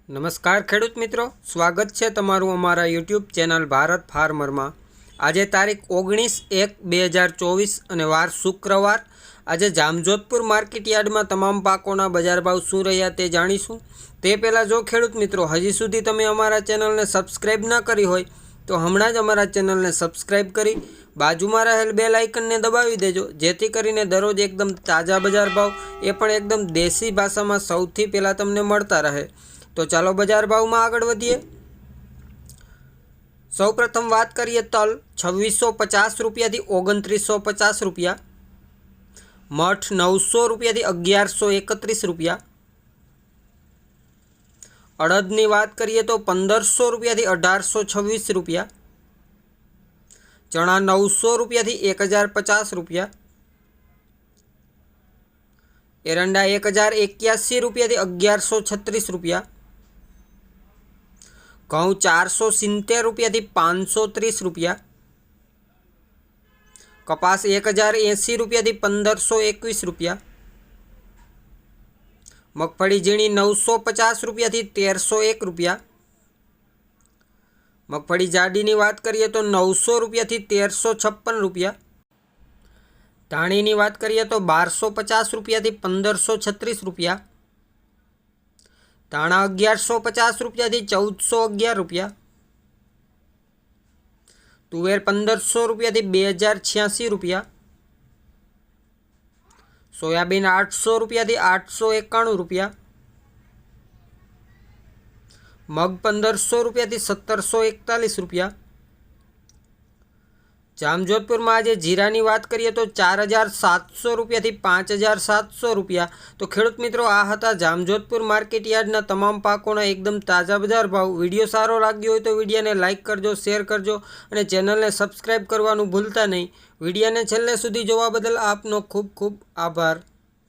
નમસ્કાર ખેડૂત મિત્રો, સ્વાગત છે તમારું અમારા યુટ્યુબ ચેનલ ભારત ફાર્મરમાં। આજે તારીખ 19/1/2024 અને વાર શુક્રવાર। આજે જામજોધપુર માર્કેટ યાર્ડમાં તમામ પાકોના બજાર ભાવ શું રહ્યા તે જાણીશું। તે પહેલાં જો ખેડૂત મિત્રો હજી સુધી તમે અમારા ચેનલને સબસ્ક્રાઈબ ન કરી હોય તો હમણાં જ અમારા ચેનલને સબસ્ક્રાઈબ કરી બાજુમાં રહેલ બેલ આઇકનને દબાવી દેજો, જેથી કરીને દરરોજ એકદમ તાજા બજાર ભાવ એ પણ એકદમ દેશી ભાષામાં સૌથી પહેલાં તમને મળતા રહે। તો ચાલો બજાર ભાવમાં આગળ વધીએ। સૌપ્રથમ વાત કરીએ તલ 2650 રૂપિયાથી 2950 રૂપિયા, મઠ 900 રૂપિયાથી 1131 રૂપિયા, અડદની વાત કરીએ તો 1500 રૂપિયાથી 1826 રૂપિયા, ચણા 900 રૂપિયાથી 1050 રૂપિયા, એરંડા 1081 રૂપિયાથી 1136 રૂપિયા, ઘઉં 470 રૂપિયાથી 530 રૂપિયા, કપાસ 1080 રૂપિયાથી 1521 રૂપિયા, મગફળી ઝીણી 950 રૂપિયાથી 1301 રૂપિયા, મગફળી જાડીની વાત કરીએ તો 900 રૂપિયાથી 1356 રૂપિયા, ધાણીની વાત કરીએ તો 1250 રૂપિયાથી 1536 રૂપિયા, ધાણા 1150 રૂપિયાથી 1411 રૂપિયા, તુવેર 1500 રૂપિયાથી 2086 રૂપિયા, સોયાબીન 800 રૂપિયાથી 891 રૂપિયા, મગ 1500 રૂપિયાથી 1741 રૂપિયા। જામજોધપુરમાં આજે જીરાની વાત કરીએ તો 4700 રૂપિયાથી 5700 રૂપિયા। તો ખેડૂત મિત્રો, આ હતા જામજોધપુર માર્કેટ યાર્ડના તમામ પાકોના એકદમ તાજા બજાર ભાવ। વિડીયો સારો લાગ્યો હોય તો વિડીયોને લાઇક કરજો, શેર કરજો અને ચેનલને સબસ્ક્રાઈબ કરવાનું ભૂલતા નહીં। વિડીયોને છેલ્લે સુધી જોવા બદલ આપનો ખૂબ ખૂબ આભાર।